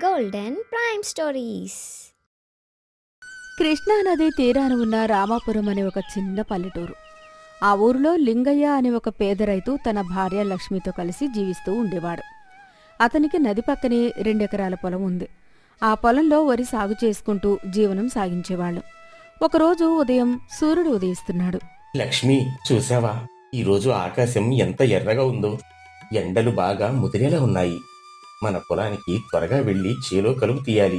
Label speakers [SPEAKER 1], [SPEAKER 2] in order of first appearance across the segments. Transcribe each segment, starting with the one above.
[SPEAKER 1] Golden prime stories.
[SPEAKER 2] కృష్ణానది తీరాన ఉన్న రామాపురం అనే ఒక చిన్న పల్లెటూరు. ఆ ఊరిలో లింగయ్య అనే ఒక పేద రైతు తన భార్య లక్ష్మితో కలిసి జీవిస్తూ ఉండేవాడు. అతనికి నది పక్కనే 2 ఎకరాల పొలం ఉంది. ఆ పొలంలో వరి సాగు చేసుకుంటూ జీవనం సాగించేవాళ్ళు. ఒకరోజు ఉదయం సూర్యుడు ఉదయిస్తున్నాడు.
[SPEAKER 3] లక్ష్మి, చూసావా ఈరోజు ఆకాశం ఎంత ఎర్రగా ఉందో? ఎండలు బాగా ముదిరేలా ఉన్నాయి. మన పొలానికి త్వరగా వెళ్లి చేలో కలుపు తీయాలి.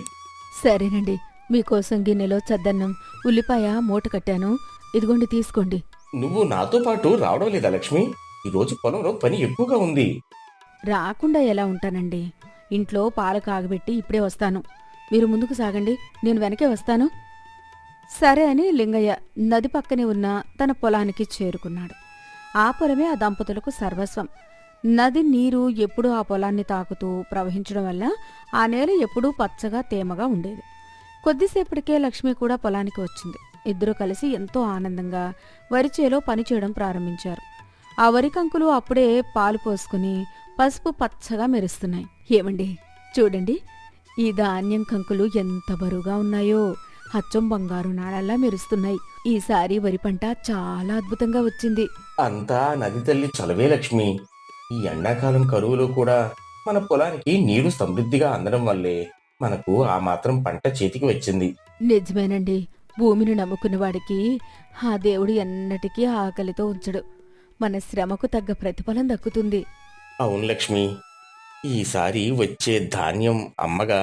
[SPEAKER 2] సరేనండి, మీకోసం గిన్నెలో చద్దన్నం, ఉల్లిపాయ మూట కట్టాను, ఇదిగోండి తీసుకోండి.
[SPEAKER 3] నువ్వు నాతో పాటు రావడం లేదా లక్ష్మి? ఈరోజు పొలంలో పని ఎక్కువగా ఉంది.
[SPEAKER 2] రాకుండా ఎలా ఉంటానండి? ఇంట్లో పాలు కాగబెట్టి ఇప్పుడే వస్తాను. మీరు ముందుకు సాగండి, నేను వెనకే వస్తాను. సరే అని లింగయ్య నది పక్కనే ఉన్న తన పొలానికి చేరుకున్నాడు. ఆ పొలమే ఆ దంపతులకు సర్వస్వం. నది నీరు ఎప్పుడూ ఆ పొలాన్ని తాకుతూ ప్రవహించడం వల్ల ఆ నేల ఎప్పుడూ పచ్చగా తేమగా ఉండేది. కొద్దిసేపటికే లక్ష్మి కూడా పొలానికి వచ్చింది. ఇద్దరూ కలిసి ఎంతో ఆనందంగా వరిచేలో పనిచేయడం ప్రారంభించారు. ఆ వరి కంకులు అప్పుడే పాలు పోసుకుని పసుపు పచ్చగా మెరుస్తున్నాయి. ఏమండి, చూడండి, ఈ ధాన్యం కంకులు ఎంత బరువుగా ఉన్నాయో, అచ్చం బంగారు నాళల్లా మెరుస్తున్నాయి. ఈసారి వరి పంట చాలా అద్భుతంగా వచ్చింది.
[SPEAKER 3] అంతా నది తల్లి చలవే లక్ష్మి. ఈ ఎండాకాలం కరువులో కూడా మన పొలానికి నీరు సమృద్ధిగా అందడం వల్లే మనకు ఆ మాత్రం పంట చేతికి వచ్చింది.
[SPEAKER 2] నిజమేనండి, భూమిని నమ్ముకున్న వాడికి ఆ దేవుడు ఎన్నటికీ ఆకలితో ఉంచడు. మన శ్రమకు తగ్గ ప్రతిఫలం దక్కుతుంది.
[SPEAKER 3] అవును లక్ష్మి, ఈసారి వచ్చే ధాన్యం అమ్మగా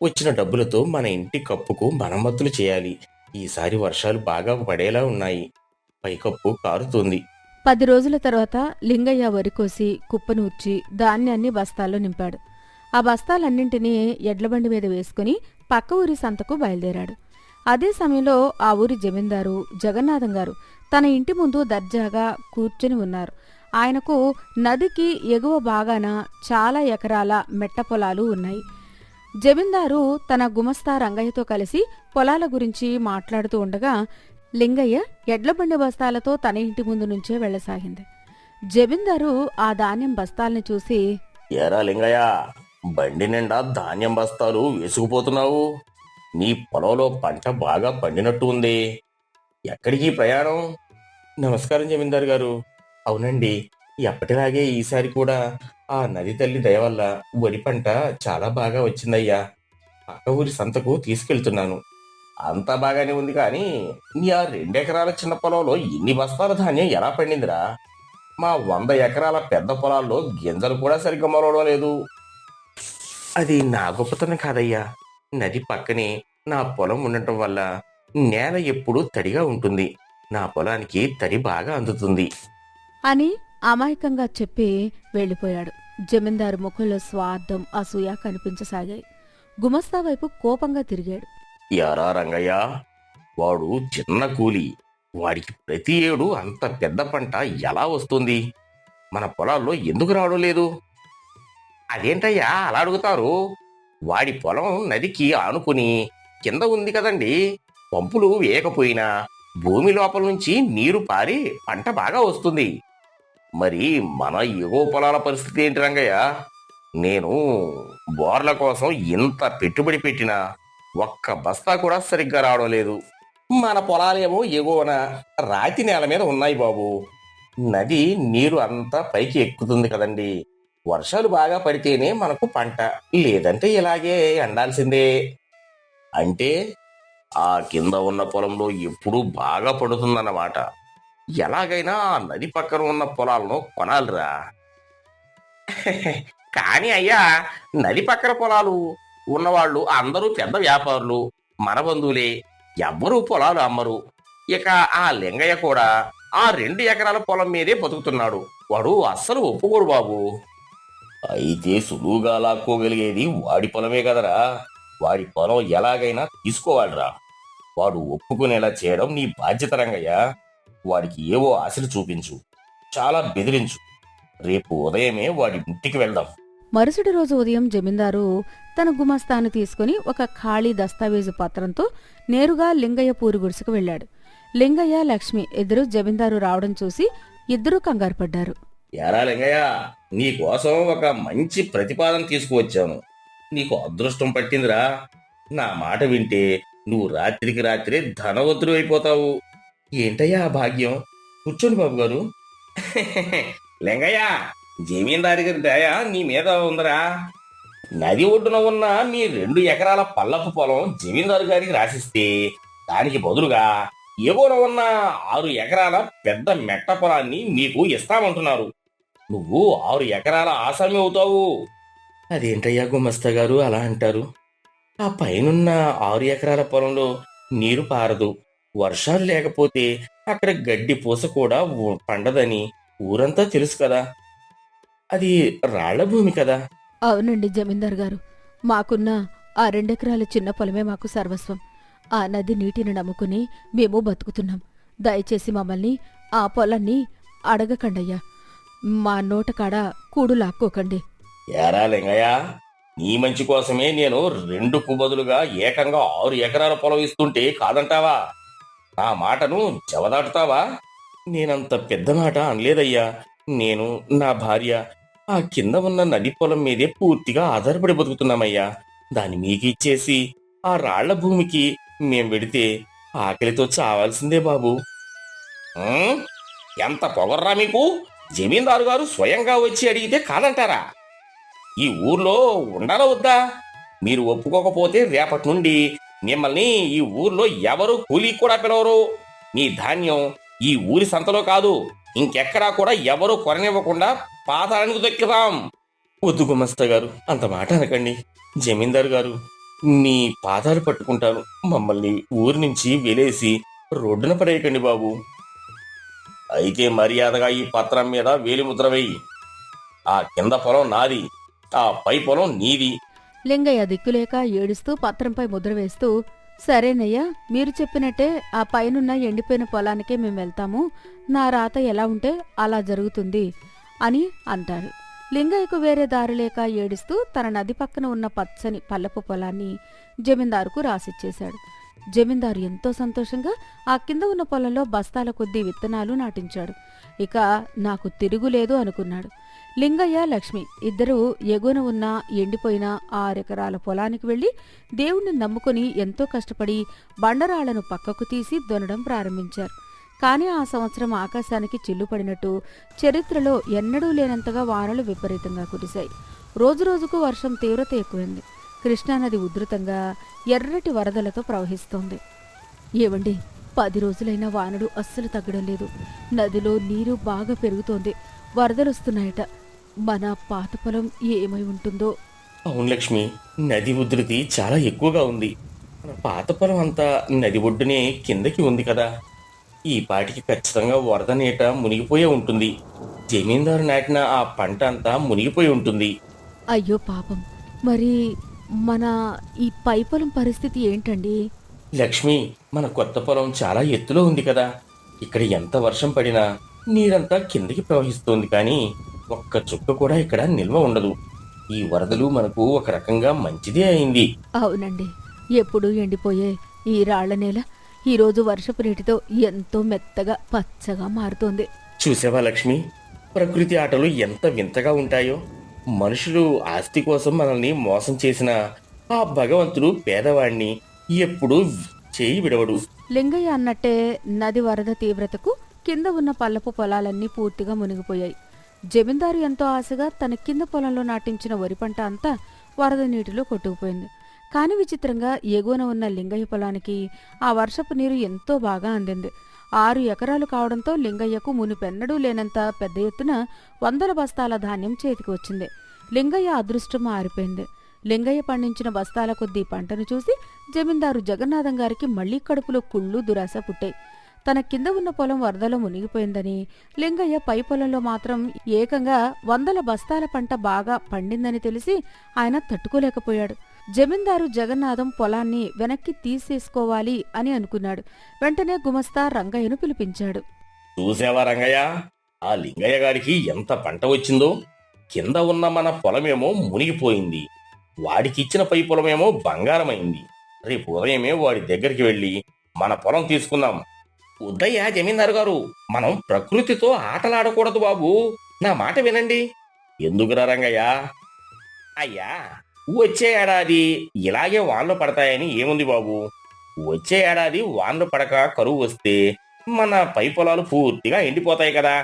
[SPEAKER 3] వచ్చిన డబ్బులతో మన ఇంటి కప్పుకు మరమ్మతులు చేయాలి. ఈసారి వర్షాలు బాగా పడేలా ఉన్నాయి. పైకప్పు కారుతుంది.
[SPEAKER 2] 10 రోజుల తర్వాత లింగయ్య వరి కోసి కుప్పనూర్చి ధాన్యాన్ని బస్తాల్లో నింపాడు. ఆ బస్తాలన్నింటినీ ఎడ్లబండి మీద వేసుకుని పక్క ఊరి సంతకు బయలుదేరాడు. అదే సమయంలో ఆ ఊరి జమీందారు జగన్నాథం గారు తన ఇంటి ముందు దర్జాగా కూర్చుని ఉన్నారు. ఆయనకు నదికి ఎగువ భాగాన చాలా ఎకరాల మెట్ట పొలాలు ఉన్నాయి. జమీందారు తన గుమస్తా రంగయ్యతో కలిసి పొలాల గురించి మాట్లాడుతూ ఉండగా లింగయ్య ఎడ్లబండి బస్తాలతో తన ఇంటి ముందు నుంచే వెళ్లసాగింది. జమీందారు ఆ ధాన్యం బస్తాల్ని చూసి,
[SPEAKER 3] ఏరా లింగయ్య, బండి నిండా ధాన్యం బస్తాలు వేసుకుపోతున్నావు. నీ పొలంలో పంట బాగా పండినట్టు ఉంది. ఎక్కడికి ప్రయాణం? నమస్కారం జమీందారు గారు. అవునండి, ఎప్పటిలాగే ఈసారి కూడా ఆ నది తల్లి దయ వల్ల వరి పంట చాలా బాగా వచ్చిందయ్యా. పక్క ఊరి సంతకు తీసుకెళ్తున్నాను. అంతా బాగానే ఉంది, కానీ నీ ఆ 2 ఎకరాల చిన్న పొలంలో ఇన్ని బస్తాల ధాన్యం ఎలా పండిందిరా? మా 100 ఎకరాల పెద్ద పొలాల్లో గింజలు కూడా సరిగ్గా మొలవడం లేదు. అది నా గొప్పతనం కాదయ్యా. నది పక్కనే నా పొలం ఉండటం వల్ల నేల ఎప్పుడూ తడిగా ఉంటుంది. నా పొలానికి తడి బాగా అందుతుంది
[SPEAKER 2] అని అమాయకంగా చెప్పి వెళ్లిపోయాడు. జమీందారు ముఖంలో స్వార్థం, అసూయ కనిపించసాగాయి. గుమస్తా వైపు కోపంగా తిరిగాడు.
[SPEAKER 3] యారా రంగయ్య, వాడు చిన్న కూలి. వాడికి ప్రతి ఏడు అంత పెద్ద పంట ఎలా వస్తుంది? మన పొలాల్లో ఎందుకు రావడం లేదు? అదేంటయ్యా అలా అడుగుతారు? వాడి పొలం నదికి ఆనుకుని కింద ఉంది కదండి. పంపులు వేయకపోయినా భూమి లోపల నుంచి నీరు పారి పంట బాగా వస్తుంది. మరి మన ఎగువ పొలాల పరిస్థితి ఏంటి రంగయ్య? నేను బోర్ల కోసం ఇంత పెట్టుబడి పెట్టినా ఒక్క బస్తా కూడా సరిగ్గా రావడం లేదు. మన పొలాలేమో ఎగువన రాతి నేల మీద ఉన్నాయి బాబు. నది నీరు అంతా పైకి ఎక్కుతుంది కదండి. వర్షాలు బాగా పడితేనే మనకు పంట, లేదంటే ఇలాగే ఎండాల్సిందే. అంటే ఆ కింద ఉన్న పొలంలో ఎప్పుడూ బాగా పడుతుందన్నమాట. ఎలాగైనా ఆ నది పక్కన ఉన్న పొలాలను కొనాలిరా. కానీ అయ్యా, నది పక్కన పొలాలు ఉన్నవాళ్ళు అందరూ పెద్ద వ్యాపారులు, మన బంధువులే. ఎవ్వరూ పొలాలు అమ్మరు. ఇక ఆ లింగయ్య కూడా ఆ 2 ఎకరాల పొలం మీదే బతుకుతున్నాడు. వాడు అస్సలు ఒప్పుకోడు బాబు. అయితే సులువుగా లాక్కోగలిగేది వాడి పొలమే కదరా. వాడి పొలం ఎలాగైనా తీసుకోవాలిరా. వాడు ఒప్పుకునేలా చేయడం నీ బాధ్యత రంగయ్య. వాడికి ఏవో ఆశలు చూపించు, చాలా బెదిరించు. రేపు ఉదయమే వాడి ఇంటికి వెళ్దాం.
[SPEAKER 2] మరుసటి రోజు ఉదయం జమీందారు తన గుమస్తాను తీసుకుని ఒక ఖాళీ దస్తావేజు పత్రంతో నేరుగా లింగయ్య పూరి గుడిసెకు వెళ్లాడు. లింగయ్య, లక్ష్మి ఇద్దరూ జమీందారు రావడం చూసి ఇద్దరూ కంగారు పడ్డారు.
[SPEAKER 3] యారా లింగయ్య, నీ కోసం ఒక మంచి ప్రతిపాదన తీసుకువచ్చాను. నీకు అదృష్టం పట్టిందిరా. నా మాట వింటే నువ్వు రాత్రికి రాత్రే ధనవంతుడు అయిపోతావు. ఏంటయ్యా ఆ భాగ్యం? కూర్చోండి బాబు గారు. లింగయ్య, జమీందారి గారి దయ నీ మీద ఉందరా. నది ఒడ్డున ఉన్న మీ 2 ఎకరాల పల్లపు పొలం జమీందారు గారికి రాసిస్తే దానికి బదులుగా ఎగువన ఉన్న 6 ఎకరాల పెద్ద మెట్ట పొలాన్ని మీకు ఇస్తామంటున్నారు. నువ్వు 6 ఎకరాల ఆసామి అవుతావు. అదేంటయ్యా గుమస్తా గారు అలా అంటారు? ఆ పైనున్న 6 ఎకరాల పొలంలో నీరు పారదు. వర్షాలు లేకపోతే అక్కడ గడ్డి పూస కూడా పండదని ఊరంతా తెలుసు కదా. అది రాళ్ల భూమి కదా.
[SPEAKER 2] అవునండి జమీందార్ గారు, మాకున్న ఆ 2 ఎకరాల చిన్న పొలమే మాకు సర్వస్వం. ఆ నది నీటిని నమ్ముకుని మేము బతుకుతున్నాం. దయచేసి మమ్మల్ని ఆ పొలాన్ని అడగకండయ్యా. మా నోటకాడ కూడు లాక్కోకండి.
[SPEAKER 3] ఏరా లింగయ్య, నీ మంచి కోసమే నేను 2కు బదులుగా ఏకంగా 6 ఎకరాల పొలం ఇస్తుంటే కాదంటావా? నా మాటను జవదాటుతావా? నేనంత పెద్ద మాట అనలేదయ్యా. నేను, నా భార్య ఆ కింద ఉన్న నది పొలం మీదే పూర్తిగా ఆధారపడి బతుకుతున్నామయ్యా. దాన్ని మీకు ఇచ్చేసి ఆ రాళ్ల భూమికి మేం వెడితే ఆకలితో చావాల్సిందే బాబు. ఉమ్, ఎంత పొగర్రా మీకు? జమీందారు గారు స్వయంగా వచ్చి అడిగితే కాదంటారా? ఈ ఊర్లో ఉండాలా వద్దా? మీరు ఒప్పుకోకపోతే రేపటి నుండి మిమ్మల్ని ఈ ఊర్లో ఎవరు కూలీ కూడా పిలవరు. మీ ధాన్యం ఈ ఊరి సంతలో కాదు, ఇంకెక్కడా కూడా ఎవరు కొననివ్వకుండా పాతాళానికి దొక్కుతాం. వద్దు గుమస్తా గారు, అంత మాట అనకండి. జమీందారు గారు, మీ పాదాలు పట్టుకుంటాను. మమ్మల్ని ఊరి నుంచి వెలేసి రోడ్డున పడేయకండి బాబు. అయితే మర్యాదగా ఈ పత్రం మీద వేలిముద్ర వేయి. ఆ కింద పొలం నాది, ఆ పై పొలం నీది.
[SPEAKER 2] లింగయ్య దిక్కులేక ఏడుస్తూ పత్రంపై ముద్ర వేస్తూ, సరేనయ్యా, మీరు చెప్పినట్టే ఆ పైనున్న ఎండిపోయిన పొలానికే మేము వెళ్తాము. నా రాత ఎలా ఉంటే అలా జరుగుతుంది అని అంటారు. లింగయ్యకు వేరే దారి లేక ఏడుస్తూ తన నది పక్కన ఉన్న పచ్చని పల్లపు పొలాన్ని జమీందారుకు రాసిచ్చేశాడు. జమీందారు ఎంతో సంతోషంగా ఆ కింద ఉన్న పొలంలో బస్తాల కొద్దీ విత్తనాలు నాటించాడు. ఇక నాకు తిరుగులేదు అనుకున్నాడు. లింగయ్య, లక్ష్మి ఇద్దరూ ఎగువన ఉన్న ఎండిపోయిన 6 ఎకరాల పొలానికి వెళ్లి దేవుణ్ణి నమ్ముకుని ఎంతో కష్టపడి బండరాళ్లను పక్కకు తీసి దున్నడం ప్రారంభించారు. కాని ఆ సంవత్సరం ఆకాశానికి చిల్లుపడినట్టు చరిత్రలో ఎన్నడూ లేనంతగా వానలు విపరీతంగా కురిశాయి. రోజురోజుకు వర్షం తీవ్రత ఎక్కువైంది. కృష్ణానది ఉధృతంగా ఎర్రటి వరదలతో ప్రవహిస్తోంది. ఏవండి, 10 రోజులైనా వానలు అస్సలు తగ్గడం లేదు. నదిలో నీరు బాగా పెరుగుతోంది. వరదలొస్తున్నాయట. మన పాత పొలం ఏమై ఉంటుందో.
[SPEAKER 3] అవును లక్ష్మి, నది ఉధృతి చాలా ఎక్కువగా ఉంది. మన పాత పొలం అంతా నది ఒడ్డునే కిందకి ఉంది కదా. ఈ పాటికి ఖచ్చితంగా వరద నీట మునిగిపోయే ఉంటుంది. జమీందారు నాటిన ఆ పంట అంతా మునిగిపోయి ఉంటుంది.
[SPEAKER 2] అయ్యో పాపం, మరి మన ఈ పై పొలం పరిస్థితి ఏంటండి?
[SPEAKER 3] లక్ష్మి, మన కొత్త పొలం చాలా ఎత్తులో ఉంది కదా. ఇక్కడ ఎంత వర్షం పడినా నీరంతా కిందకి ప్రవహిస్తోంది, కానీ ఒక్క చుక్క కూడా ఇక్కడ నిల్వ ఉండదు. ఈ వరదలు మనకు ఒక రకంగా మంచిదే అయింది.
[SPEAKER 2] అవునండి, ఎప్పుడూ ఎండిపోయే ఈ రాళ్ల నేల ఈరోజు వర్షపు నీటితో ఎంతో మెత్తగా పచ్చగా మారుతోంది.
[SPEAKER 3] చూసావా లక్ష్మి, ప్రకృతి ఆటలు ఎంత వింతగా ఉంటాయో. మనుషులు ఆస్తి కోసం మనల్ని మోసం చేసిన ఆ భగవంతుడు పేదవాణ్ణి ఎప్పుడూ చేయి విడవడు.
[SPEAKER 2] లింగయ్య అన్నట్టే నది వరద తీవ్రతకు కింద ఉన్న పల్లపు పొలాలన్నీ పూర్తిగా మునిగిపోయాయి. జమీందారు ఎంతో ఆశగా తన కింద పొలంలో నాటించిన వరి పంట అంతా వరద నీటిలో కొట్టుకుపోయింది. కాని విచిత్రంగా ఎగువన ఉన్న లింగయ్య పొలానికి ఆ వర్షపు నీరు ఎంతో బాగా అందింది. 6 ఎకరాలు కావడంతో లింగయ్యకు మునిపెన్నడూ లేనంత పెద్ద ఎత్తున 100 బస్తాల ధాన్యం చేతికి వచ్చింది. లింగయ్య అదృష్టం మారిపోయింది. లింగయ్య పండించిన బస్తాల కొద్దీ పంటను చూసి జమీందారు జగన్నాథం గారికి మళ్లీ కడుపులో కుళ్ళు దురాశ పుట్టాయి. తన కింద ఉన్న పొలం వరదలో మునిగిపోయిందని, లింగయ్య పై పొలంలో మాత్రం ఏకంగా 100 బస్తాల పంట బాగా పండిందని తెలిసి ఆయన తట్టుకోలేకపోయాడు. జమీందారు జగన్నాథం పొలాన్ని వెనక్కి తీసేసుకోవాలి అని అనుకున్నాడు. వెంటనే గుమస్తా రంగయ్యను పిలిపించాడు.
[SPEAKER 3] చూసావా రంగయ్య, ఆ లింగయ్య గారికి ఎంత పంట వచ్చిందో. కింద ఉన్న మన పొలమేమో మునిగిపోయింది, వాడికిచ్చిన పై పొలమేమో బంగారమైంది. రేపు ఉదయమే వాడి దగ్గరికి వెళ్ళి మన పొలం తీసుకుందాం. వద్దయ్యా జమీందారు గారు, మనం ప్రకృతితో ఆటలాడకూడదు బాబు. నా మాట వినండి. ఎందుకురా రంగయ్య? అయ్యా, వచ్చే ఏడాది ఇలాగే వానలు పడతాయని ఏముంది బాబు. వచ్చే ఏడాది వానలు పడక కరువు వస్తే మన పై పొలాలు పూర్తిగా ఎండిపోతాయి కదా.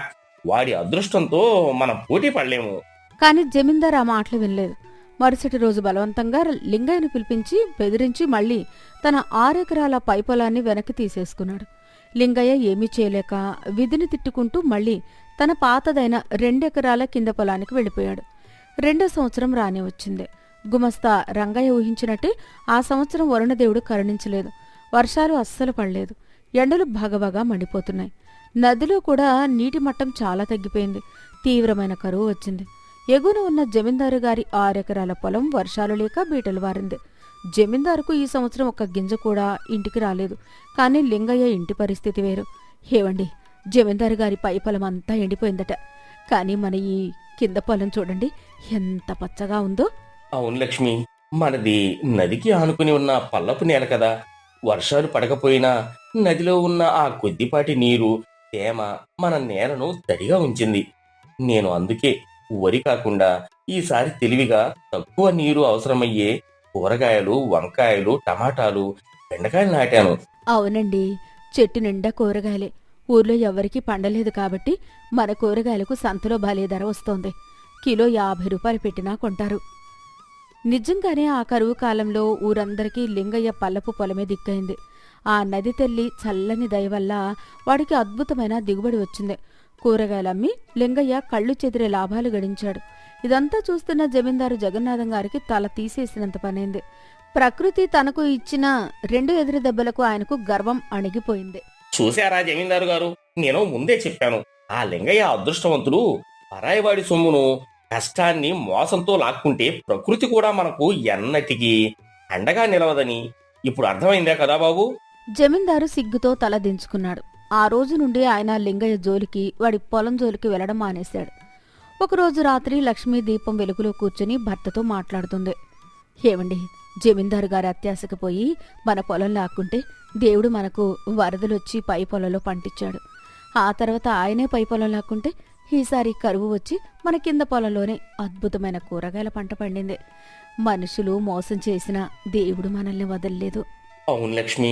[SPEAKER 3] వాడి అదృష్టంతో మనం పోటీ పడలేము.
[SPEAKER 2] కాని జమీందారు ఆ మాటలు వినలేదు. మరుసటి రోజు బలవంతంగా లింగయ్యను పిలిపించి బెదిరించి మళ్ళీ తన 6 ఎకరాల పై పొలాన్ని వెనక్కి తీసేసుకున్నాడు. లింగయ్య ఏమీ చేయలేక విధిని తిట్టుకుంటూ మళ్ళీ తన పాతదైన 2 ఎకరాల కింద పొలానికి వెళ్ళిపోయాడు. 2వ సంవత్సరం రాని వచ్చింది. గుమస్తా రంగయ్య ఊహించినట్టే ఆ సంవత్సరం వరుణదేవుడు కరుణించలేదు. వర్షాలు అస్సలు పడలేదు. ఎండలు భగభగా మండిపోతున్నాయి. నదిలో కూడా నీటి మట్టం చాలా తగ్గిపోయింది. తీవ్రమైన కరువు వచ్చింది. ఎగున ఉన్న జమీందారు గారి 6 ఎకరాల పొలం వర్షాలు లేక బీటలు వారింది. జమీందారుకు ఈ సంవత్సరం ఒక్క గింజ కూడా ఇంటికి రాలేదు. కాని లింగయ్య ఇంటి పరిస్థితి వేరు. ఏవండి, జమీందారు గారి పై పొలం అంతా ఎండిపోయిందట. కాని మన ఈ కింద పొలం చూడండి ఎంత పచ్చగా ఉందో.
[SPEAKER 3] అవును లక్ష్మి, మనది నదికి ఆనుకుని ఉన్న పల్లపు నేల కదా. వర్షాలు పడకపోయినా నదిలో ఉన్న ఆ కొద్దిపాటి నీరు తేమ మన నేలను తడిగా ఉంచింది. నేను అందుకే వరి కాకుండా ఈసారి తెలివిగా తక్కువ నీరు అవసరమయ్యే కూరగాయలు, వంకాయలు, టమాటాలు, బెండకాయలు నాటాను.
[SPEAKER 2] అవునండి, చెట్టు నిండా కూరగాయలే. ఊర్లో ఎవరికీ పండలేదు కాబట్టి మన కూరగాయలకు సంతలో భలే ధర వస్తోంది. కిలో 50 రూపాయలు పెట్టినా కొంటారు. నిజంగానే ఆ కరువు కాలంలో ఊరందరికీ లింగయ్య పల్లపు పొలమే దిక్కైంది. ఆ నది తల్లి చల్లని దయ వల్ల వాడికి అద్భుతమైన దిగుబడి వచ్చింది. కూరగాయలమ్మి లింగయ్య కళ్ళు చెదిరే లాభాలు గడించాడు. ఇదంతా చూస్తున్న జమీందారు జగన్నాథం గారికి తల తీసేసినంత పనైంది. ప్రకృతి తనకు ఇచ్చిన 2 ఎదురు దెబ్బలకు ఆయనకు గర్వం అణిగిపోయింది.
[SPEAKER 3] చూశారా జమీందారు గారు, నేను ముందే చెప్పాను. ఆ లింగయ్య అదృష్టవంతుడు. పరాయివాడి సొమ్మును, కష్టాన్ని మోసంతో లాక్కుంటే ప్రకృతి కూడా మనకు ఎన్నటికీ అండగా నిలవదని ఇప్పుడు అర్థమైందే కదా బాబు.
[SPEAKER 2] జమీందారు సిగ్గుతో తల దించుకున్నాడు. ఆ రోజు నుండి ఆయన లింగయ్య జోలికి, వాడి పొలం జోలికి వెళ్లడం మానేశాడు. ఒకరోజు రాత్రి లక్ష్మీ దీపం వెలుగులో కూర్చుని భర్తతో మాట్లాడుతుంది. ఏమండి, జమీందారు గారి అత్యాశకు పోయి మన పొలం లాక్కుంటే దేవుడు మనకు వరదలొచ్చి పై పొలంలో పంటిచ్చాడు. ఆ తర్వాత ఆయనే పై పొలం లాక్కుంటే ఈసారి కరువు వచ్చి మన కింద పొలంలోనే అద్భుతమైన కూరగాయల పంట పండింది. మనుషులు మోసం చేసినా దేవుడు మనల్ని వదల్లేదు.
[SPEAKER 3] అవును లక్ష్మి,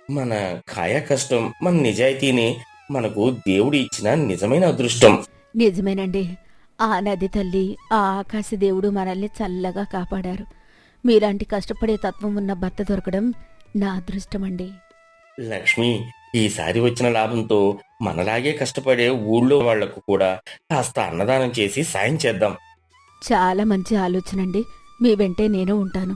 [SPEAKER 3] మన కాయ కష్టం, మన నిజాయితీనే మనకు దేవుడు ఇచ్చిన నిజమైన అదృష్టం.
[SPEAKER 2] నిజమేనండి. ఆ నది తల్లి, ఆ ఆకాశ దేవుడు మనల్ని చల్లగా కాపాడారు. మీలాంటి కష్టపడే తత్వం ఉన్న భర్త దొరకడం నా అదృష్టమండి.
[SPEAKER 3] లక్ష్మి, ఈసారి వచ్చిన లాభంతో మనలాగే కష్టపడే ఊళ్ళో వాళ్లకు కూడా కాస్త అన్నదానం చేసి సాయం చేద్దాం.
[SPEAKER 2] చాలా మంచి ఆలోచనండి. మీ వెంటే నేను ఉంటాను.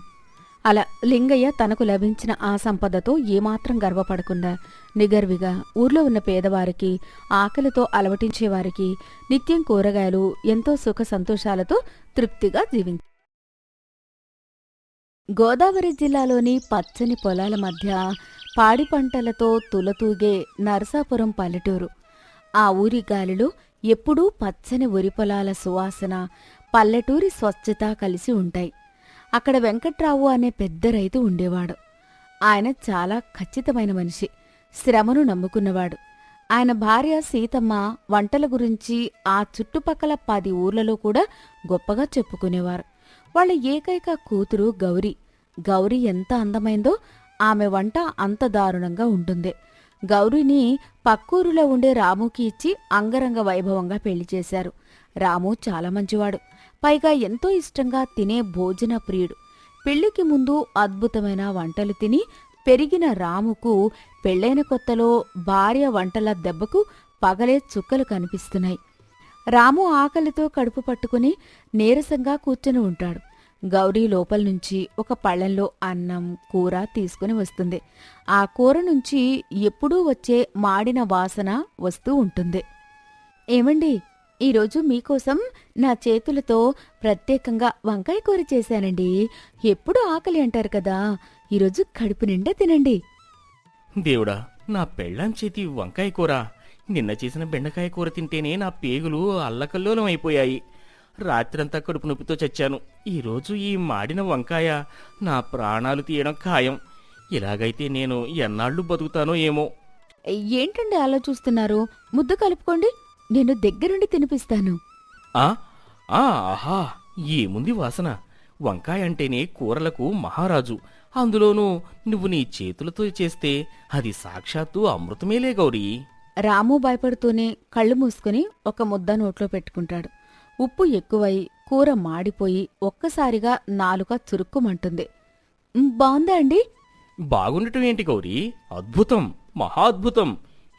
[SPEAKER 2] అలా లింగయ్య తనకు లభించిన ఆ సంపదతో ఏమాత్రం గర్వపడకుండా నిగర్విగా ఊర్లో ఉన్న పేదవారికి, ఆకలితో అలవటించేవారికి నిత్యం కూరగాయలు, ఎంతో సుఖ సంతోషాలతో తృప్తిగా జీవించారు. గోదావరి జిల్లాలోని పచ్చని పొలాల మధ్య పాడి పంటలతో తులతూగే నరసాపురం పల్లెటూరు. ఆ ఊరి గాలిలో ఎప్పుడూ పచ్చని వరి పొలాల సువాసన, పల్లెటూరి స్వచ్ఛత కలిసి ఉంటాయి. అక్కడ వెంకట్రావు అనే పెద్ద రైతు ఉండేవాడు. ఆయన చాలా ఖచ్చితమైన మనిషి, శ్రమను నమ్ముకున్నవాడు. ఆయన భార్య సీతమ్మ వంటల గురించి ఆ చుట్టుపక్కల 10 ఊర్లలో కూడా గొప్పగా చెప్పుకునేవారు. వాళ్ళ ఏకైక కూతురు గౌరీ. గౌరీ ఎంత అందమైందో ఆమె వంట అంత దారుణంగా ఉంటుంది. గౌరీని పక్కూరులో ఉండే రాముకి ఇచ్చి అంగరంగ వైభవంగా పెళ్లి చేశారు. రాము చాలా మంచివాడు, పైగా ఎంతో ఇష్టంగా తినే భోజన ప్రియుడు. పెళ్లికి ముందు అద్భుతమైన వంటలు తిని పెరిగిన రాముకు పెళ్లైన కొత్తలో భార్య వంటల దెబ్బకు పగలే చుక్కలు కనిపిస్తున్నాయి. రాము ఆకలితో కడుపు పట్టుకుని నీరసంగా కూర్చుని ఉంటాడు. గౌరీ లోపల నుంచి ఒక పళ్ళెంలో అన్నం, కూర తీసుకుని వస్తుంది. ఆ కూర నుంచి ఎప్పుడూ వచ్చే మాడిన వాసన వస్తూ ఉంటుంది. ఏమండి, ఈరోజు మీకోసం నా చేతులతో ప్రత్యేకంగా వంకాయ కూర చేశానండి. ఎప్పుడు ఆకలి అంటారు కదా, ఈరోజు కడుపు నిండా తినండి.
[SPEAKER 4] దేవుడా, నా పెళ్ళాం చేతి వంకాయ కూర, నిన్న చేసిన బెండకాయ కూర తింటేనే నా పేగులు అల్లకల్లోలం అయిపోయాయి. రాత్రంతా కడుపు నొప్పితో చచ్చాను. ఈరోజు ఈ మాడిన వంకాయ నా ప్రాణాలు తీయడం ఖాయం. ఇలాగైతే నేను ఎన్నాళ్ళు బతుకుతానో ఏమో.
[SPEAKER 2] ఏంటండి అలా చూస్తున్నారు? ముద్ద కలుపుకోండి, నేను దగ్గరుండి తినిపిస్తాను.
[SPEAKER 4] ఆహా, ఏముంది వాసన! వంకాయ అంటేనే కూరలకు మహారాజు. అందులోనూ నువ్వు నీ చేతులతో చేస్తే అది సాక్షాత్తు అమృతమేలే గౌరీ.
[SPEAKER 2] రాము భయపడుతూనే కళ్ళు మూసుకుని ఒక ముద్ద నోట్లో పెట్టుకుంటాడు. ఉప్పు ఎక్కువై కూర మాడిపోయి ఒక్కసారిగా నాలుక చురుక్కుమంటుంది. బావుందా అండి?
[SPEAKER 4] బాగుండటం ఏంటి గౌరీ, అద్భుతం, మహా అద్భుతం.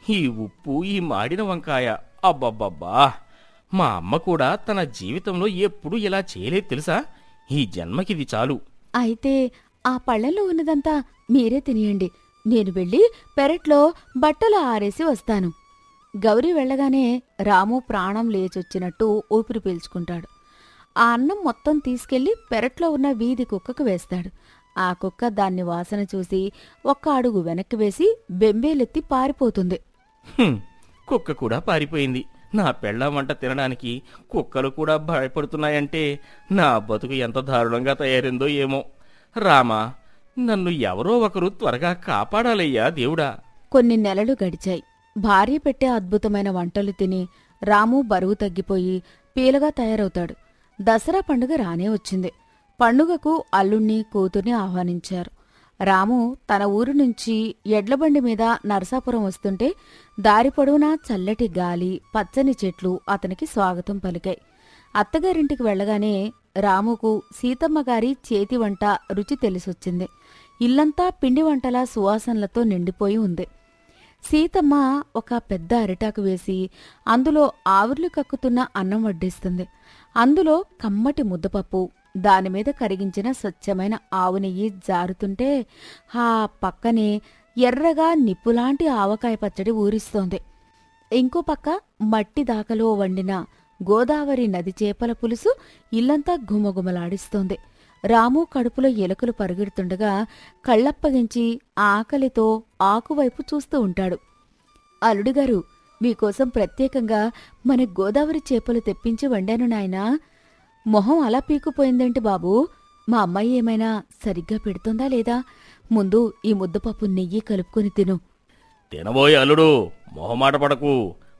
[SPEAKER 4] ఈ ఉప్పు, ఈ మాడిన వంకాయ, అబ్బబ్బబ్బా! మా అమ్మ కూడా తన జీవితంలో ఎప్పుడూ ఇలా చేయలేదు తెలుసా. ఈ జన్మకిది చాలు.
[SPEAKER 2] అయితే ఆ పళ్ళెంలో ఉన్నదంతా మీరే తినియండి. నేను వెళ్ళి పెరట్లో బట్టలు ఆరేసి వస్తాను. గౌరీ వెళ్ళగానే రాము ప్రాణం లేచొచ్చినట్టు ఊపిరి పీల్చుకుంటాడు. ఆ అన్నం మొత్తం తీసుకెళ్లి పెరట్లో ఉన్న వీధి కుక్కకు వేస్తాడు. ఆ కుక్క దాన్ని వాసన చూసి ఒక్క అడుగు వెనక్కి వేసి బెంబేలెత్తి పారిపోతుంది.
[SPEAKER 4] కుక్క కూడా పారిపోయింది. నా పెళ్ళాం వంట తినడానికి కుక్కలు కూడా భయపడుతున్నాయంటే నా బతుకు ఎంత దారుణంగా తయారైందో ఏమో. రామా, నన్ను ఎవరో ఒకరు త్వరగా కాపాడాలయ్యా దేవుడా.
[SPEAKER 2] కొన్ని నెలలు గడిచాయి. భార్య పెట్టే అద్భుతమైన వంటలు తిని రాము బరువు తగ్గిపోయి పీలగా తయారవుతాడు. దసరా పండుగ రానే వచ్చింది. పండుగకు అల్లుణ్ణి కూతుర్ని ఆహ్వానించారు. రాము తన ఊరు నుంచి ఎడ్లబండి మీద నరసాపురం వస్తుంటే దారి పొడవునా చల్లటి గాలి, పచ్చని చెట్లు అతనికి స్వాగతం పలికాయి. అత్తగారింటికి వెళ్లగానే రాముకు సీతమ్మగారి చేతి వంట రుచి తెలిసొచ్చింది. ఇల్లంతా పిండి వంటల సువాసనలతో నిండిపోయి ఉంది. సీతమ్మ ఒక పెద్ద అరిటాకు వేసి అందులో ఆవిర్లు కక్కుతున్న అన్నం వడ్డిస్తుంది. అందులో కమ్మటి ముద్దపప్పు, దానిమీద కరిగించిన స్వచ్ఛమైన ఆవు నెయ్యి జారుతుంటే ఆ పక్కనే ఎర్రగా నిప్పులాంటి ఆవకాయ పచ్చడి ఊరిస్తోంది. ఇంకో పక్క మట్టి దాకలో వండిన గోదావరి నది చేపల పులుసు ఇల్లంతా గుమగుమలాడిస్తోంది. రాము కడుపులో ఎలుకలు పరుగెడుతుండగా కళ్ళప్పగించి ఆకలితో ఆకువైపు చూస్తూ ఉంటాడు. అల్లుడిగారు, మీకోసం ప్రత్యేకంగా మన గోదావరి చేపలు తెప్పించి వండాను నాయనా. మొహం అలా పీకుపోయిందేంటి బాబూ? మా అమ్మాయి ఏమైనా సరిగ్గా పెడుతుందా లేదా? ముందు ఈ ముద్దపప్పు నెయ్యి కలుపుకొని తిను.
[SPEAKER 4] తినబోయే అల్లుడు, మొహమాట పడకు.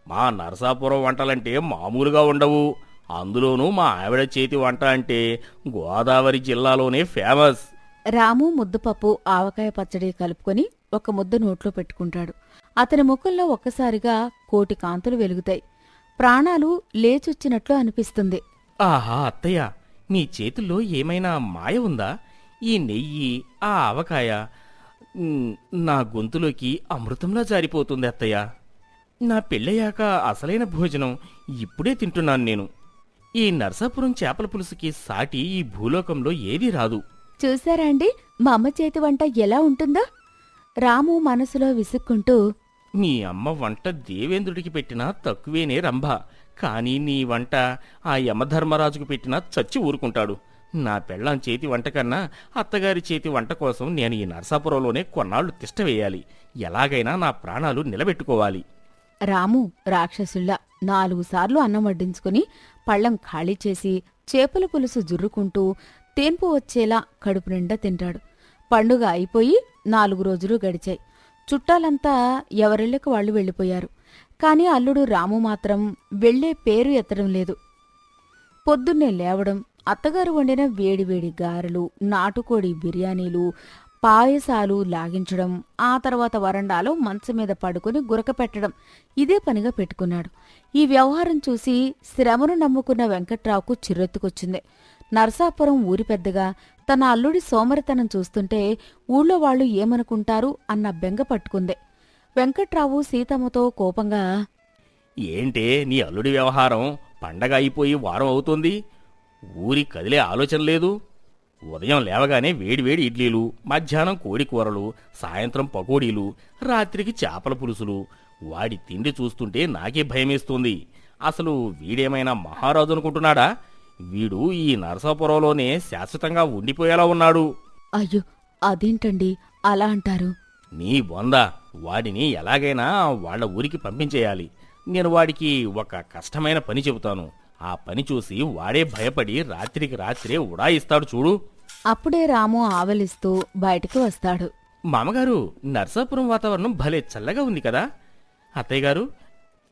[SPEAKER 4] మా నరసాపురం వంటలంటే మామూలుగా ఉండవు. అందులోనూ మా ఆవిడ చేతి వంట అంటే గోదావరి జిల్లాలోనే ఫేమస్.
[SPEAKER 2] రాము ముద్దపప్పు ఆవకాయ పచ్చడి కలుపుకొని ఒక ముద్ద నోట్లో పెట్టుకుంటాడు. అతని ముఖంలో ఒక్కసారిగా కోటి కాంతులు వెలుగుతాయి. ప్రాణాలు లేచొచ్చినట్లు అనిపిస్తుంది.
[SPEAKER 4] ఆహా అత్తయ్య, మీ చేతుల్లో ఏమైనా మాయ ఉందా? ఈ నెయ్యి, ఆ ఆవకాయ నా గొంతులోకి అమృతంలా జారిపోతుంది అత్తయ్య. నా పెళ్ళయ్యాక అసలైన భోజనం ఇప్పుడే తింటున్నాను నేను. ఈ నర్సాపురం చేపల పులుసుకి సాటి ఈ భూలోకంలో ఏదీ రాదు.
[SPEAKER 2] చూశారా అండి మా అమ్మ చేతి వంట ఎలా ఉంటుందో? రాము మనసులో విసుక్కుంటూ,
[SPEAKER 4] మీ అమ్మ వంట దేవేంద్రుడికి పెట్టినా తక్కువేనే రంభ. కానీ నీ వంట ఆ యమధర్మరాజుకు పెట్టినా చచ్చి ఊరుకుంటాడు. నా పెళ్ళాం చేతి వంట కన్నా అత్తగారి చేతి వంట కోసం నేను ఈ నరసాపురంలోనే కొన్నాళ్లు తిష్టవేయాలి. ఎలాగైనా నా ప్రాణాలు నిలబెట్టుకోవాలి.
[SPEAKER 2] రాము రాక్షసుల్లా 4 సార్లు అన్నం వడ్డించుకుని పళ్ళం ఖాళీ చేసి చేపల పులుసు జుర్రుకుంటూ తేన్పు వచ్చేలా కడుపు నిండా తింటాడు. పండుగ అయిపోయి 4 రోజులు గడిచాయి. చుట్టాలంతా ఎవరిళ్లకు వాళ్లు వెళ్ళిపోయారు. కాని అల్లుడు రాము మాత్రం వెళ్లే పేరు ఎత్తడం లేదు. పొద్దున్నే లేవడం, అత్తగారు వండిన వేడివేడి గారెలు, నాటుకోడి బిర్యానీలు, పాయసాలు లాగించడం, ఆ తర్వాత వరండాలో మంచం మీద పడుకుని గురకపెట్టడం, ఇదే పనిగా పెట్టుకున్నాడు. ఈ వ్యవహారం చూసి శ్రమను నమ్ముకున్న వెంకట్రావుకు చిర్రెత్తుకొచ్చింది. నరసాపురం ఊరి పెద్దగా తన అల్లుడి సోమరితనం చూస్తుంటే ఊళ్ళో వాళ్లు ఏమనుకుంటారు అన్న బెంగ పట్టుకుంది. వెంకట్రావు సీతమ్మతో కోపంగా,
[SPEAKER 4] ఏంటే నీ అల్లుడి వ్యవహారం? పండగ అయిపోయి వారం అవుతోంది, ఊరి కదిలే ఆలోచన లేదు. ఉదయం లేవగానే వేడివేడి ఇడ్లీలు, మధ్యాహ్నం కోడి కూరలు, సాయంత్రం పకోడీలు, రాత్రికి చేపల పులుసులు. వాడి తిండి చూస్తుంటే నాకే భయమేస్తుంది. అసలు వీడేమైనా మహారాజు అనుకుంటున్నాడా? వీడు ఈ నరసాపురంలోనే శాశ్వతంగా ఉండిపోయేలా ఉన్నాడు.
[SPEAKER 2] అయ్యో, అదేంటండి అలా అంటారు?
[SPEAKER 4] నీ బొంద, వాడిని ఎలాగైనా వాళ్ళ ఊరికి పంపించేయాలి. నేను వాడికి ఒక కష్టమైన పని చెబుతాను. ఆ పని చూసి వాడే భయపడి రాత్రికి రాత్రే ఉడాయిస్తాడు చూడు.
[SPEAKER 2] అప్పుడే రాము ఆవలిస్తూ బయటకు వస్తాడు.
[SPEAKER 4] మామగారు, నర్సాపురం వాతావరణం భలే చల్లగా ఉంది కదా? అత్తయ్య గారు,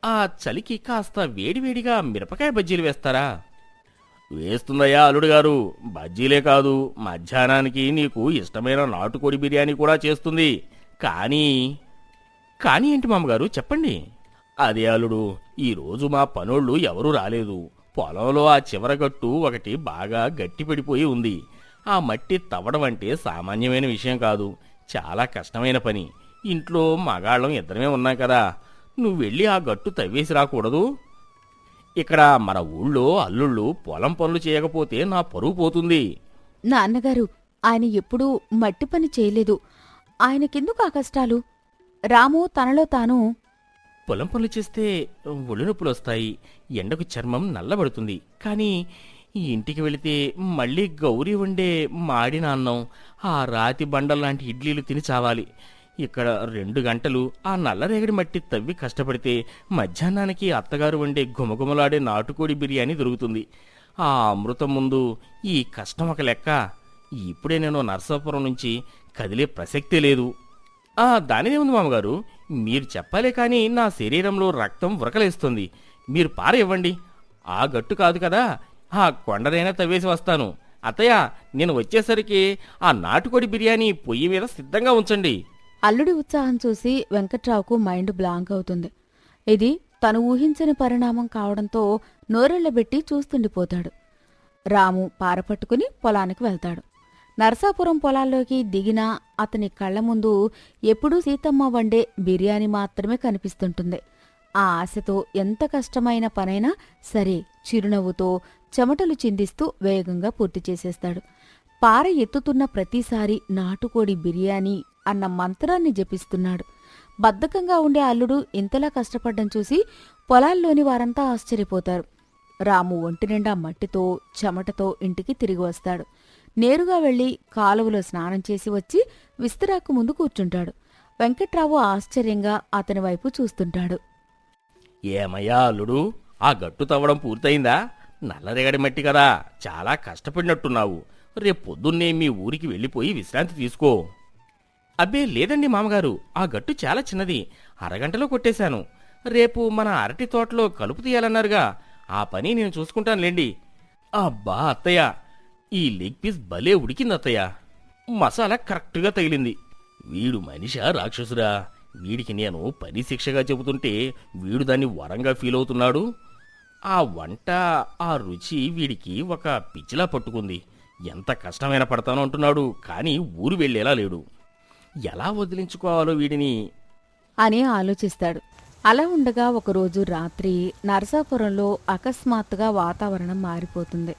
[SPEAKER 4] ఆ చలికి కాస్త వేడివేడిగా మిరపకాయ బజ్జీలు వేస్తారా? వేస్తుందయ్యా అల్లుడు గారు. బజ్జీలే కాదు, మధ్యాహ్నానికి నీకు ఇష్టమైన నాటుకోడి బిర్యానీ కూడా చేస్తుంది. కానీ కానీ ఏంటి మామగారు, చెప్పండి. అదే అల్లుడు, ఈరోజు మా పనోళ్ళు ఎవరూ రాలేదు. పొలంలో ఆ చివరగట్టు ఒకటి బాగా గట్టి పడిపోయి ఉంది. ఆ మట్టి తవ్వడం అంటే సామాన్యమైన విషయం కాదు, చాలా కష్టమైన పని. ఇంట్లో మగాళ్ళం ఇద్దరమే ఉన్నాం కదా, నువ్వు వెళ్ళి ఆ గట్టు తవ్వేసి రాకూడదు? ఇక్కడ మన ఊళ్ళో అల్లుళ్ళు పొలం పనులు చేయకపోతే నా పరువు పోతుంది.
[SPEAKER 2] నాన్నగారు, ఆయన ఎప్పుడూ మట్టి పని చేయలేదు. ఆయనకెందుకు ఆ కష్టాలు? రాము తనలో తాను,
[SPEAKER 4] పొలం పనులు చేస్తే ఒళ్ళు నొప్పులు వస్తాయి, ఎండకు చర్మం నల్లబడుతుంది. కానీ ఈ ఇంటికి వెళితే మళ్ళీ గౌరీ వండే మాడిన అన్నం, ఆ రాతి బండల్లాంటి ఇడ్లీలు తిని చావాలి. ఇక్కడ 2 గంటలు ఆ నల్లరేగడి మట్టి తవ్వి కష్టపడితే మధ్యాహ్నానికి అత్తగారు వండే గుమగుమలాడే నాటుకోడి బిర్యానీ దొరుకుతుంది. ఆ అమృతం ముందు ఈ కష్టం ఒక లెక్క. ఇప్పుడే నేను నర్సాపురం నుంచి కదిలే ప్రసక్తే లేదు. దానిదే ఉంది మామగారు, మీరు చెప్పాలే కానీ నా శరీరంలో రక్తం ఉరకలేస్తుంది. మీరు పార ఇవ్వండి. ఆ గట్టు కాదు కదా, ఆ కొండనైనా తవ్వేసి వస్తాను. అత్తయ్య, నేను వచ్చేసరికి ఆ నాటుకోడి బిర్యానీ పొయ్యి మీద సిద్ధంగా ఉంచండి.
[SPEAKER 2] అల్లుడి ఉత్సాహం చూసి వెంకట్రావుకు మైండ్ బ్లాంక్ అవుతుంది. ఇది తను ఊహించని పరిణామం కావడంతో నోరెళ్లబెట్టి చూస్తుండిపోతాడు. రాము పారపట్టుకుని పొలానికి వెళ్తాడు. నరసాపురం పొలాల్లోకి దిగినా అతని కళ్ల ముందు ఎప్పుడూ సీతమ్మ వండే బిర్యానీ మాత్రమే కనిపిస్తుంటుంది. ఆ ఆశతో ఎంత కష్టమైన పనైనా సరే చిరునవ్వుతో చెమటలు చిందిస్తూ వేగంగా పూర్తి చేసేస్తాడు. పార ఎత్తుతున్న ప్రతిసారి నాటుకోడి బిర్యానీ అన్న మంత్రాన్ని జపిస్తున్నాడు. బద్ధకంగా ఉండే అల్లుడు ఇంతలా కష్టపడ్డం చూసి పొలాల్లోని వారంతా ఆశ్చర్యపోతారు. రాము ఒంటినిండా మట్టితో చెమటతో ఇంటికి తిరిగి వస్తాడు. నేరుగా వెళ్లి కాలువలో స్నానం చేసి వచ్చి విస్తరాకు ముందు కూర్చుంటాడు. వెంకట్రావు ఆశ్చర్యంగా అతని వైపు చూస్తుంటాడు.
[SPEAKER 4] ఏమయ్యా అల్లుడు, ఆ గట్టు తవ్వడం పూర్తయిందా? నల్లరేగడి మట్టి కదా, చాలా కష్టపడినట్టున్నావు. రేపు పొద్దున్నే మీ ఊరికి వెళ్ళిపోయి విశ్రాంతి తీసుకో. అబ్బే లేదండి మామగారు, ఆ గట్టు చాలా చిన్నది, అరగంటలో కొట్టేశాను. రేపు మన అరటి తోటలో కలుపు తీయాలన్నారుగా, ఆ పని నేను చూసుకుంటానులేండి. అబ్బా అత్తయ్య, ఈ లెగ్ పీస్ భలే ఉడికింది అత్తయ్య. మసాలా కరెక్ట్గా తగిలింది. వీడు మనిషా రాక్షసురా? వీడికి నేను పని శిక్షగా చెబుతుంటే వీడు దాన్ని వరంగా ఫీల్ అవుతున్నాడు. ఆ వంట, ఆ రుచి వీడికి ఒక పిచ్చిలా పట్టుకుంది. ఎంత కష్టమైన పడతానో అంటున్నాడు, కానీ ఊరు వెళ్ళేలా లేడు. ఎలా వదిలించుకోవాలో వీడిని
[SPEAKER 2] అని ఆలోచిస్తాడు. అలా ఉండగా ఒకరోజు రాత్రి నరసాపురంలో అకస్మాత్తుగా వాతావరణం మారిపోతుంది.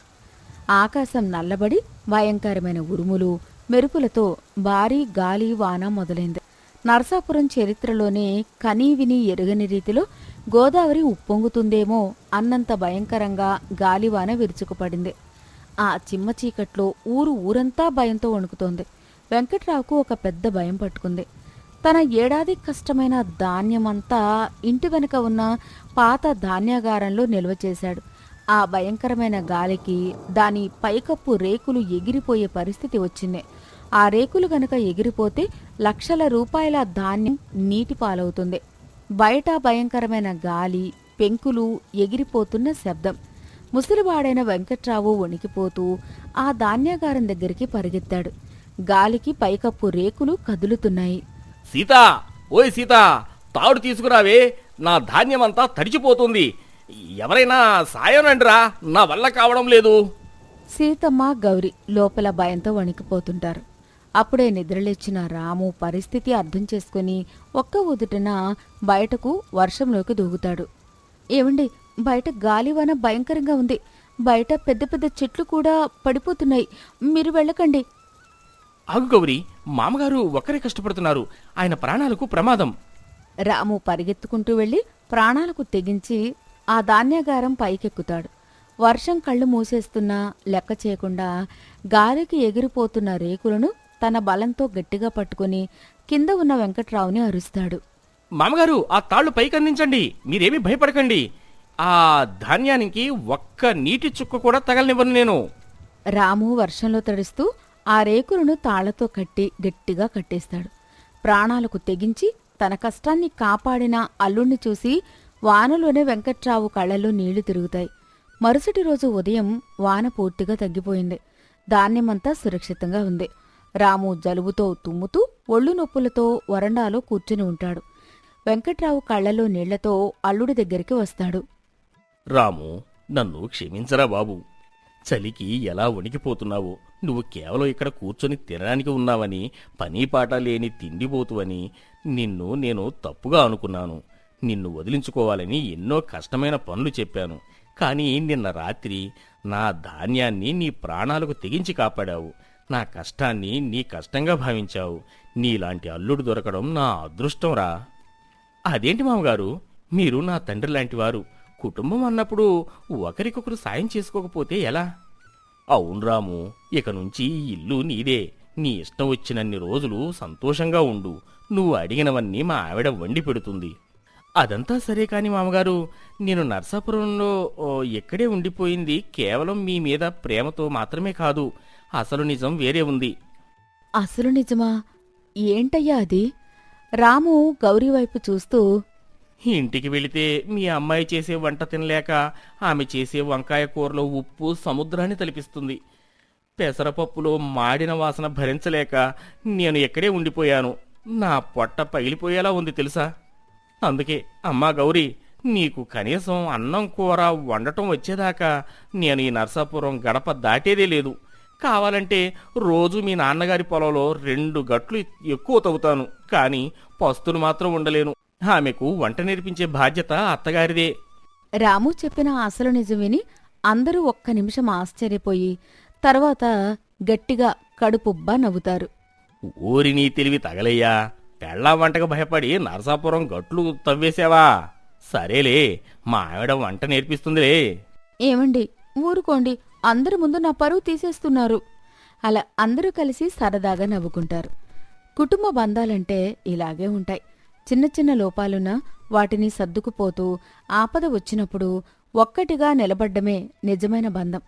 [SPEAKER 2] ఆకాశం నల్లబడి భయంకరమైన ఉరుములు మెరుపులతో భారీ గాలి వాన మొదలైంది. నరసాపురం చరిత్రలోనే కనీవిని ఎరుగని రీతిలో గోదావరి ఉప్పొంగుతుందేమో అన్నంత భయంకరంగా గాలివాన విరుచుకుపడింది. ఆ చిమ్మ చీకట్లో ఊరంతా భయంతో వణుకుతోంది. వెంకట్రావుకు ఒక పెద్ద భయం పట్టుకుంది. తన ఏడాది కష్టమైన ధాన్యమంతా ఇంటి వెనుక ఉన్న పాత ధాన్యాగారంలో నిల్వ చేశాడు. ఆ భయంకరమైన గాలికి దాని పైకప్పు రేకులు ఎగిరిపోయే పరిస్థితి వచ్చింది. ఆ రేకులు గనక ఎగిరిపోతే లక్షల రూపాయల ధాన్యం నీటి పాలవుతుంది. బయట భయంకరమైన గాలి, పెంకులు, ఎగిరిపోతున్న శబ్దం. ముసలివాడైన వెంకట్రావు వణికిపోతూ ఆ ధాన్యాగారం దగ్గరికి పరిగెత్తాడు. గాలికి పైకప్పు రేకులు కదులుతున్నాయి.
[SPEAKER 4] సీతా, ఓయ్ సీతా, తాడు తీసుకురావే, నా ధాన్యమంతా తడిచిపోతుంది. ఎవరైనా సాయనండిరా, నా వల్ల కావడం లేదు.
[SPEAKER 2] సీతమ్మ, గౌరి లోపల భయంతో వణికిపోతుంటారు. అప్పుడే నిద్రలేచిన రాము పరిస్థితి అర్థం చేసుకుని ఒక్క ఉదుటన బయటకు వర్షంలోకి దూకుతాడు. ఏమండి, బయట గాలివాన భయంకరంగా ఉంది. బయట పెద్ద పెద్ద చెట్లు కూడా పడిపోతున్నాయి. మీరు వెళ్ళకండి.
[SPEAKER 4] ఆగు గౌరీ, మామగారు ఒక్కరే కష్టపడుతున్నారు. ఆయన ప్రాణాలకు ప్రమాదం.
[SPEAKER 2] రాము పరిగెత్తుకుంటూ వెళ్లి ప్రాణాలకు తెగించి ఆ ధాన్యాగారం పైకెక్కుతాడు. వర్షం కళ్ళు మూసేస్తున్నా లెక్క చేయకుండా గాలికి ఎగిరిపోతున్న రేకులను తన బలంతో గట్టిగా పట్టుకుని కింద ఉన్న వెంకట్రావుని అరుస్తాడు.
[SPEAKER 4] మామగారు, ఆ తాళ్లు పైకందించండి, మీరేమీ భయపడకండి. ఆ ధాన్యానికి ఒక్క నీటి చుక్క కూడా తగలనివ్వను నేను.
[SPEAKER 2] రాము వర్షంలో తడుస్తూ ఆ రేకులను తాళ్లతో కట్టి గట్టిగా కట్టేస్తాడు. ప్రాణాలకు తెగించి తన కష్టాన్ని కాపాడిన అల్లుణ్ణి చూసి వానలోనే వెంకట్రావు కళ్ళల్లో నీళ్లు తిరుగుతాయి. మరుసటి రోజు ఉదయం వాన పూర్తిగా తగ్గిపోయింది. ధాన్యమంతా సురక్షితంగా ఉంది. రాము జలుబుతో తుమ్ముతూ ఒళ్ళు నొప్పులతో వరండాలో కూర్చుని ఉంటాడు. వెంకట్రావు కళ్లలో నీళ్లతో అల్లుడి దగ్గరికి వస్తాడు.
[SPEAKER 4] రాము, నన్ను క్షమించరా బాబు. చలికి ఎలా వణికిపోతున్నావో. నువ్వు కేవలం ఇక్కడ కూర్చొని తినడానికి ఉన్నావని, పనీపాట లేని తిండిపోతువని నిన్ను నేను తప్పుగా అనుకున్నాను. నిన్ను వదిలించుకోవాలని ఎన్నో కష్టమైన పనులు చెప్పాను. కానీ నిన్న రాత్రి నా ధాన్యాన్ని నీ ప్రాణాలకు తెగించి కాపాడావు. నా కష్టాన్ని నీ కష్టంగా భావించావు. నీలాంటి అల్లుడు దొరకడం నా అదృష్టంరా. అదేంటి మామగారు, మీరు నా తండ్రి లాంటివారు. కుటుంబం అన్నప్పుడు ఒకరికొకరు సాయం చేసుకోకపోతే ఎలా? అవును రాము, ఇక నుంచి ఈ ఇల్లు నీదే. నీ ఇష్టం వచ్చినన్ని రోజులు సంతోషంగా ఉండు. నువ్వు అడిగినవన్నీ మా ఆవిడ వండి పెడుతుంది. అదంతా సరే కాని మామగారు, నేను నర్సాపురంలో ఎక్కడే ఉండిపోయింది కేవలం మీ మీద ప్రేమతో మాత్రమే కాదు. అసలు నిజం వేరే ఉంది.
[SPEAKER 2] అసలు నిజమా? ఏంటయ్యా అది? రాము గౌరీ వైపు చూస్తూ,
[SPEAKER 4] ఇంటికి వెళితే మీ అమ్మాయి చేసే వంట తినలేక ఆమె చేసే వంకాయ కూరలో ఉప్పు సముద్రాన్ని తలిపిస్తుంది. పెసరపప్పులో మాడిన వాసన భరించలేక నేను ఎక్కడే ఉండిపోయాను. నా పొట్ట పగిలిపోయేలా ఉంది తెలుసా? అందుకే అమ్మా గౌరీ, నీకు కనీసం అన్నం కూర వండటం వచ్చేదాకా నేను ఈ నర్సాపురం గడప దాటేదే లేదు. కావాలంటే రోజు మీ నాన్నగారి పొలంలో 2 గట్లు ఎక్కువ తవ్వుతాను. కానీ పస్తులు మాత్రం ఉండలేను. ఆమెకు వంట నేర్పించే బాధ్యత అత్తగారిదే.
[SPEAKER 2] రాము చెప్పిన అసలు నిజం విని అందరూ ఒక్క నిమిషం ఆశ్చర్యపోయి తర్వాత గట్టిగా కడుపుబ్బా నవ్వుతారు.
[SPEAKER 4] ఊరి నీ తెలివి తగలయ్యా. పెళ్ళా వంటకు భయపడి నరసాపురం గట్లు తవ్వేశావా? సరేలే, మా ఆవిడ వంట నేర్పిస్తుందిలే.
[SPEAKER 2] ఏమండి, ఊరుకోండి, అందరి ముందు నా పరువు తీసేస్తున్నారు. అలా అందరూ కలిసి సరదాగా నవ్వుకుంటారు. కుటుంబ బంధాలంటే ఇలాగే ఉంటాయి. చిన్న చిన్న లోపాలున్నా వాటిని సర్దుకుపోతూ ఆపద వచ్చినప్పుడు ఒక్కటిగా నిలబడ్డమే నిజమైన బంధం.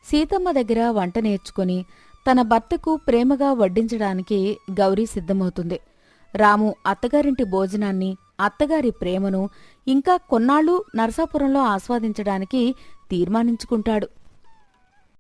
[SPEAKER 2] సీతమ్మ దగ్గర వంట నేర్చుకుని తన భర్తకు ప్రేమగా వడ్డించడానికి గౌరీ సిద్ధమవుతుంది. రాము అత్తగారింటి భోజనాన్ని, అత్తగారి ప్రేమను ఇంకా కొన్నాళ్లు నరసాపురంలో ఆస్వాదించడానికి తీర్మానించుకుంటాడు.